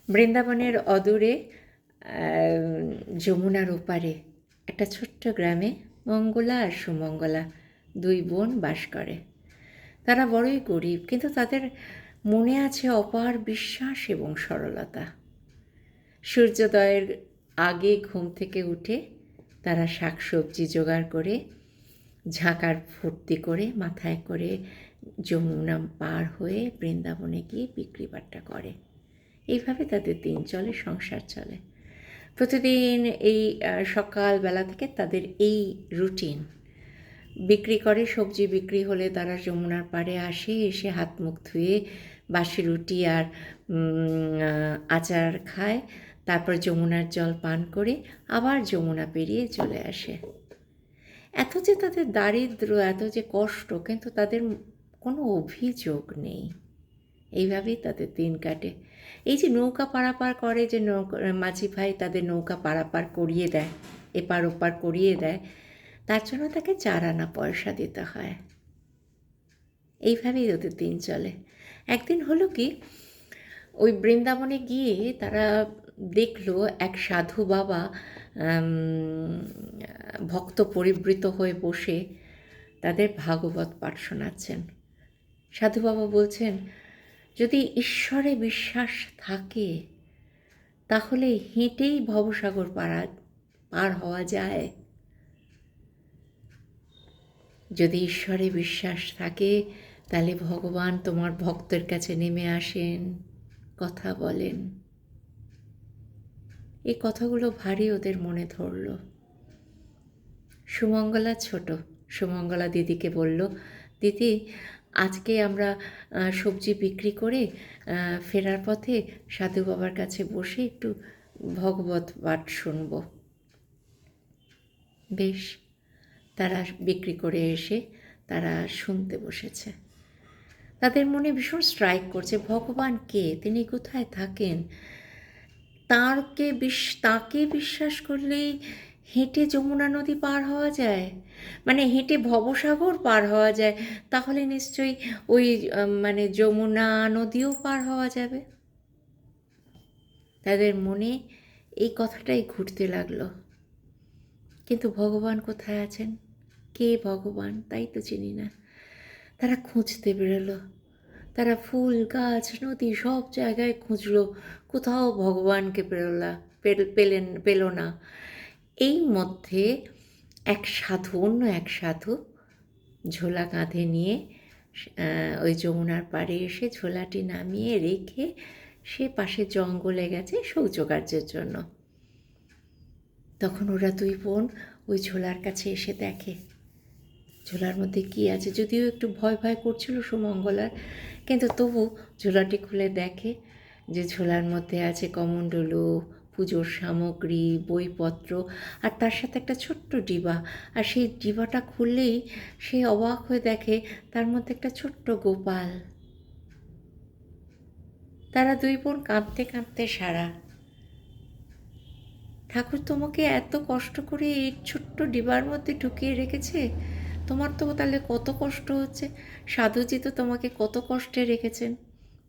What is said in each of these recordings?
বৃন্দাবনের অদূরে যমুনার ওপারে একটা ছোট্ট গ্রামে মঙ্গলা আর সুমঙ্গলা দুই বোন বাস করে। তারা বড়ই গরিব, কিন্তু তাদের মনে আছে অপার বিশ্বাস এবং সরলতা। সূর্যোদয়ের আগে ঘুম থেকে উঠে তারা শাকসবজি জোগাড় করে ঝাঁকার ভর্তি করে মাথায় করে যমুনা পার হয়ে বৃন্দাবনে গিয়ে বিক্রি বাট্টা করে। এইভাবে তাদের দিন চলে, সংসার চলে। প্রতিদিন এই সকালবেলা থেকে তাদের এই রুটিন। বিক্রি করে, সবজি বিক্রি হলে তারা যমুনার পাড়ে আসে, এসে হাত মুখ ধুয়ে বাসি রুটি আর আচার খায়, তারপর যমুনার জল পান করে আবার যমুনা পেরিয়ে চলে আসে। এত যে তাদের দারিদ্র্য, এত যে কষ্ট, কিন্তু তাদের কোনো অভিযোগ নেই। এইভাবেই তাদের দিন কাটে। এই যে নৌকা পারাপার করে, যে মাঝি ভাই তাদের নৌকা পারাপার করিয়ে দেয়, এপার ওপার করিয়ে দেয়, তার জন্য তাকে 4 আনা পয়সা দিতে হয়। এইভাবেই ওদের দিন চলে। একদিন হলো কি, ওই বৃন্দাবনে গিয়ে তারা দেখলো এক সাধু বাবা ভক্ত পরিবৃত হয়ে বসে তাদের ভাগবত পাঠ শোনাচ্ছেন। সাধু বাবা বলছেন, যদি ঈশ্বরে বিশ্বাস থাকে তাহলে হেঁটেই ভবসাগর পার হওয়া যায়। যদি ঈশ্বরে বিশ্বাস থাকে তাহলে ভগবান তোমার ভক্তের কাছে নেমে আসেন, কথা বলেন। এই কথাগুলো ভারী ওদের মনে ধরল। সুমঙ্গলা ছোট, সুমঙ্গলা দিদিকে বলল, দিদি আজকে আমরা সবজি বিক্রি করে ফেরার পথে সাধু বাবার কাছে বসে একটু ভগবত পাঠ শুনব। বেশ, তারা বিক্রি করে এসে তারা শুনতে বসেছে। তাদের মনে ভীষণ স্ট্রাইক করছে, ভগবান কে, তিনি কোথায় থাকেন, তাঁকে বিশ্বাস করলেই হেঁটে যমুনা নদী পার হওয়া যায়, মানে হেঁটে ভবসাগর পার হওয়া যায়, তাহলে নিশ্চয়ই ওই যমুনা নদীও পার হওয়া যাবে। তাদের মনে এই কথাটাই ঘুরতে লাগলো। কিন্তু ভগবান কোথায় আছেন, কে ভগবান, তাই তো চিনি না। তারা খুঁজতে বেরোলো। তারা ফুল গাছ নদী সব জায়গায় খুঁজলো, কোথাও ভগবানকে পেল না। এই মধ্যে অন্য এক সাধু ঝোলা কাঁধে নিয়ে ওই যমুনার পাড়ে এসে ঝোলাটি নামিয়ে রেখে সে পাশে জঙ্গলে গেছে শৌচকার্যের জন্য। তখন ওরা দুই বোন ওই ঝোলার কাছে এসে দেখে ঝোলার মধ্যে কী আছে। যদিও একটু ভয় ভয় করছিল সুমঙ্গলার, কিন্তু তবু ঝোলাটি খুলে দেখে যে ঝোলার মধ্যে আছে কমণ্ডলু, পুজোর সামগ্রী, বইপত্র, আর তার সাথে একটা ছোট্ট ডিবা। আর সেই ডিবাটা খুললেই সে অবাক হয়ে দেখে তার মধ্যে একটা ছোট্ট গোপাল। তারা দুই বোন কাঁদতে কাঁদতে সারা, ঠাকুর তোমাকে এত কষ্ট করে এই ছোট্ট ডিবার মধ্যে ঢুকিয়ে রেখেছে, তোমার তো তাহলে কত কষ্ট হচ্ছে, সাধুজি তো তোমাকে কত কষ্টে রেখেছেন।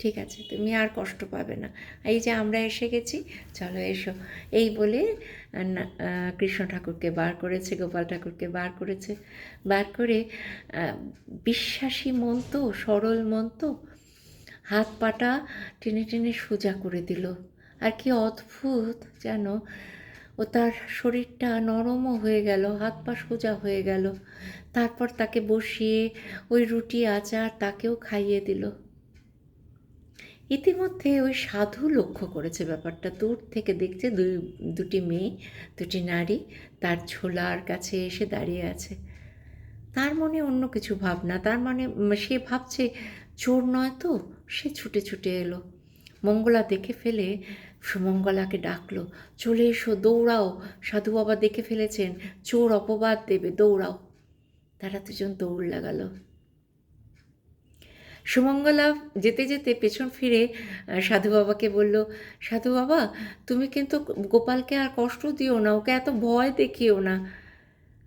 ঠিক আছে, তুমি আর কষ্ট পাবে না, এই যে আমরা এসে গেছি, চলো এসো। এই বলে কৃষ্ণ ঠাকুরকে বার করেছে, গোপাল ঠাকুরকে বার করেছে। বার করে বিশ্বাসী মন তো, সরল মন তো, হাত পাটা টেনে টেনে সোজা করে দিল। আর কি অদ্ভুত যেন, ও তার শরীরটা নরমও হয়ে গেল, হাত পা সোজা হয়ে গেল। তারপর তাকে বসিয়ে ওই রুটি আচার তাকেও খাইয়ে দিল। ইতিমধ্যে ওই সাধু লক্ষ্য করেছে ব্যাপারটা, দূর থেকে দেখছে দুটি মেয়ে, দুটি নারী তার ঝোলার কাছে এসে দাঁড়িয়ে আছে। তার মনে অন্য কিছু ভাবনা, তার মানে সে ভাবছে চোর নয় তো। সে ছুটে ছুটে এলো, মঙ্গলা দেখে ফেলে সুমঙ্গলাকে ডাকলো, চলে এসো, দৌড়াও, সাধু বাবা দেখে ফেলেছেন, চোর অপবাদ দেবে, দৌড়াও। তারা দুজন দৌড় লাগালো। সুমঙ্গলা যেতে যেতে পেছন ফিরে সাধু বাবাকে বলল, সাধু বাবা তুমি কিন্তু গোপালকে আর কষ্ট দিও না, ওকে এত ভয় দেখিও না,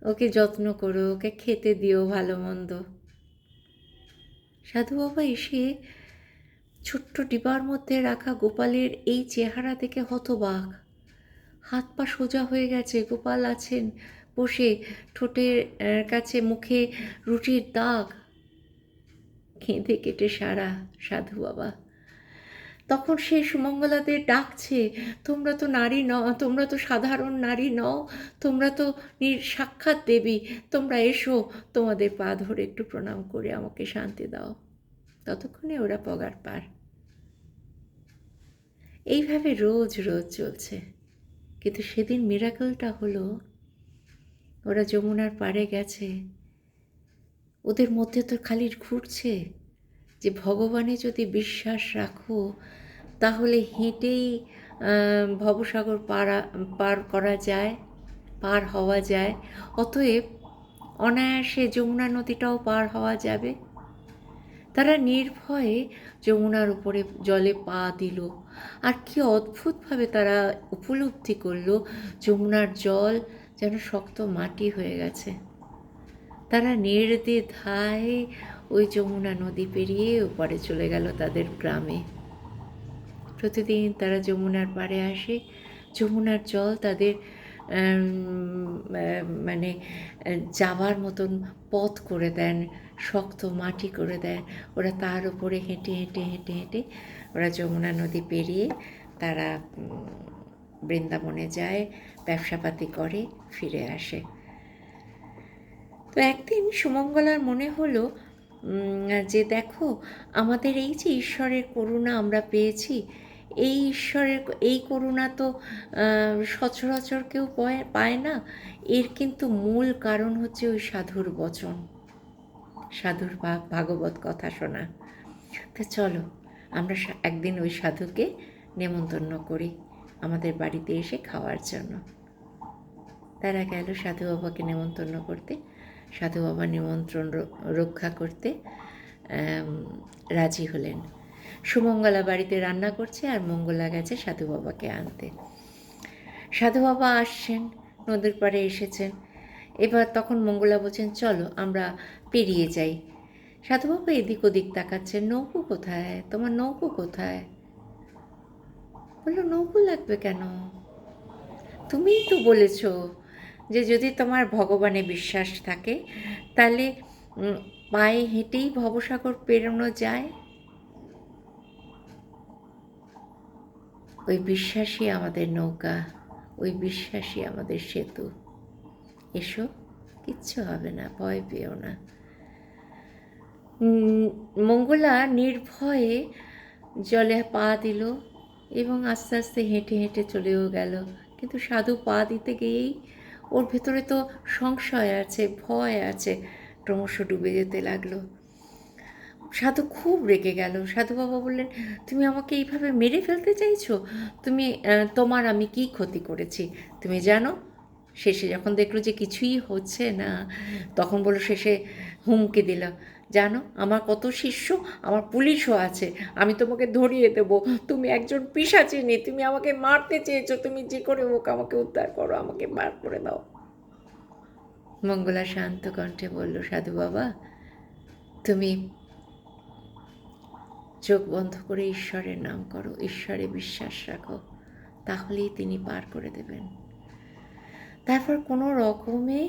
ওকে যত্ন করো, ওকে খেতে দিও ভালো মন্দ। সাধু বাবা এসে ছোট্ট ডিবার মধ্যে রাখা গোপালের এই চেহারা দেখে হতবাক। হাত পা সোজা হয়ে গেছে, গোপাল আছেন বসে, ঠোঁটের কাছে মুখে রুটির দাগ, কেঁদে কেটে সারা সাধু বাবা। তখন সে সুমঙ্গলাদের ডাকছে, তোমরা তো নারী নও, তোমরা তো সাধারণ নারী নও, তোমরা তো সাক্ষাৎ দেবী, তোমরা এসো, তোমাদের পা ধরে একটু প্রণাম করে আমাকে শান্তি দাও। ততক্ষণে ওরা পগার পার। এইভাবে রোজ রোজ চলছে। কিন্তু সেদিন মিরাকলটা হলো, ওরা যমুনার পাড়ে গেছে, ওদের মধ্যে তো খালি ঘুরছে যে ভগবানে যদি বিশ্বাস রাখো তাহলে হেঁটেই ভবসাগর পার করা যায়, পার হওয়া যায়, অতএব অনায়াসে যমুনা নদীটাও পার হওয়া যাবে। তারা নির্ভয়ে যমুনার উপরে জলে পা দিল, আর কি অদ্ভুতভাবে তারা উপলব্ধি করল যমুনার জল যেন শক্ত মাটি হয়ে গেছে। তারা নির্দ্বিধায় ওই যমুনা নদী পেরিয়ে ওপারে চলে গেল তাদের গ্রামে। প্রতিদিন তারা যমুনার পাড়ে আসে, যমুনার জল তাদের মানে যাবার মতন পথ করে দেন, শক্ত মাটি করে দেন। ওরা তার উপরে হেঁটে হেঁটে হেঁটে হেঁটে ওরা যমুনা নদী পেরিয়ে তারা বৃন্দাবনে যায়, ব্যবসাপাতি করে, ফিরে আসে। তো একদিন সুমঙ্গলার মনে হলো যে দেখো, আমাদের এই যে ঈশ্বরের করুণা আমরা পেয়েছি, এই ঈশ্বরের এই করুণা তো সচরাচর কেউ পায় না। এর কিন্তু মূল কারণ হচ্ছে ওই সাধুর বচন, সাধুর ভাগবত কথা শোনা। তো চলো আমরা একদিন ওই সাধুকে নেমন্তন্ন করি আমাদের বাড়িতে এসে খাওয়ার জন্য। তারা গেল সাধু বাবাকে নেমন্তন্ন করতে। সাধু বাবা নিমন্ত্রণ রক্ষা করতে রাজি হলেন। সুমঙ্গলা বাড়িতে রান্না করছে আর মঙ্গলা গেছে সাধু বাবাকে আনতে। সাধু বাবা আসছেন, নদীর পাড়ে এসেছেন। এবার তখন মঙ্গলা বলছেন, চলো আমরা পেরিয়ে যাই। সাধু বাবা এদিক ওদিক তাকাচ্ছেন, নৌকো কোথায়, তোমার নৌকো কোথায়? বললো, নৌকো লাগবে কেন? তুমিই তো বলেছ যে যদি তোমার ভগবানে বিশ্বাস থাকে তাহলে পায়ে হেঁটেই ভবসাগর পেরোনো যায়। ওই বিশ্বাসই আমাদের নৌকা, ওই বিশ্বাসই আমাদের সেতু। এসো, কিচ্ছু হবে না, ভয় পেও না। মঙ্গলা নির্ভয়ে জলে পা দিল এবং আস্তে আস্তে হেঁটে হেঁটে চলেও গেল। কিন্তু সাধু পা দিতে গিয়েই ওর ভেতরে তো সংশয় আছে, ভয় আছে, ক্রমশ ডুবে যেতে লাগলো। সাধু খুব রেগে গেল। সাধু বাবা বললেন, তুমি আমাকে এইভাবে মেরে ফেলতে চাইছো? তোমার আমি কি ক্ষতি করেছি তুমি জানো? শেষে যখন দেখলো যে কিছুই হচ্ছে না, তখন বলল, শেষে হুমকি দিল, জানো আমার কত শিষ্য, আমার পুলিশও আছে, আমি তোমাকে ধরিয়ে দেব, তুমি একজন পিশাচিনী, তুমি আমাকে মারতে চেয়েছো, তুমি যে করে হোক আমাকে উদ্ধার করো, আমাকে বার করে দাও। মঙ্গলা শান্ত কণ্ঠে বলল, সাধু বাবা তুমি চোখ বন্ধ করে ঈশ্বরের নাম করো, ঈশ্বরে বিশ্বাস রাখো, তাহলেই তিনি পার করে দেবেন। তারপর কোনো রকমে,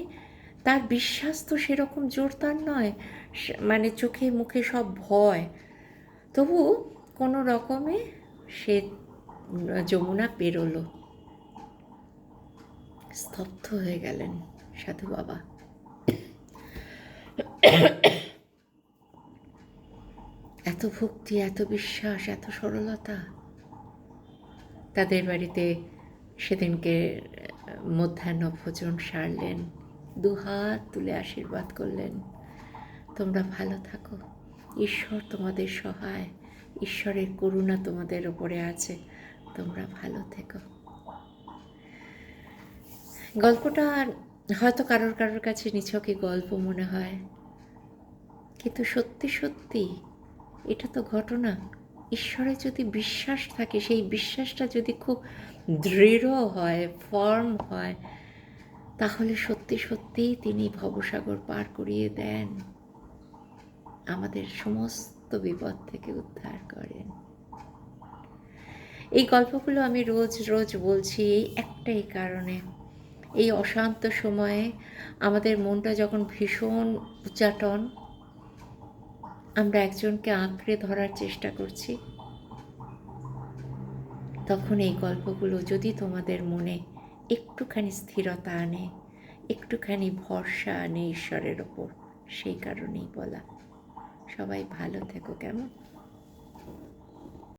তার বিশ্বাস তো সেরকম জোরদার নয়, মানে চোখে মুখে সব ভয়, তবু কোনো রকমে সে যমুনা পেরোলো। স্তব্ধ হয়ে গেলেন সাধু বাবা। এত ভক্তি, এত বিশ্বাস, এত সরলতা। তাদের বাড়িতে সেদিনকে মধ্যাহ্ন ভোজন সারলেন, দুহাত তুলে আশীর্বাদ করলেন, তোমরা ভালো থাকো, ঈশ্বর তোমাদের সহায়, ঈশ্বরের করুণা তোমাদের ওপরে আছে, তোমরা ভালো থেকো। গল্পটা হয়তো কারোর কারোর কাছে নিছকই গল্প মনে হয়, কিন্তু সত্যি সত্যি এটা তো ঘটনা। ঈশ্বরে যদি বিশ্বাস থাকে, সেই বিশ্বাসটা যদি খুব দৃঢ় হয়, ফার্ম হয়, তাহলে সত্যি সত্যিই তিনি ভবসাগর পার করিয়ে দেন, আমাদের সমস্ত বিপদ থেকে উদ্ধার করেন। এই গল্পগুলো আমি রোজ রোজ বলছি এই একটাই কারণে, এই অশান্ত সময়ে আমাদের মনটা যখন ভীষণ উচাটন, আমরা একজনকে আঁকড়ে ধরার চেষ্টা করছি, তখন এই গল্পগুলো যদি তোমাদের মনে একটুখানি স্থিরতা আনে, একটুখানি ভরসা আনে ঈশ্বরের ওপর, সেই কারণেই বলা। সবাই ভালো থেকো, কেমন?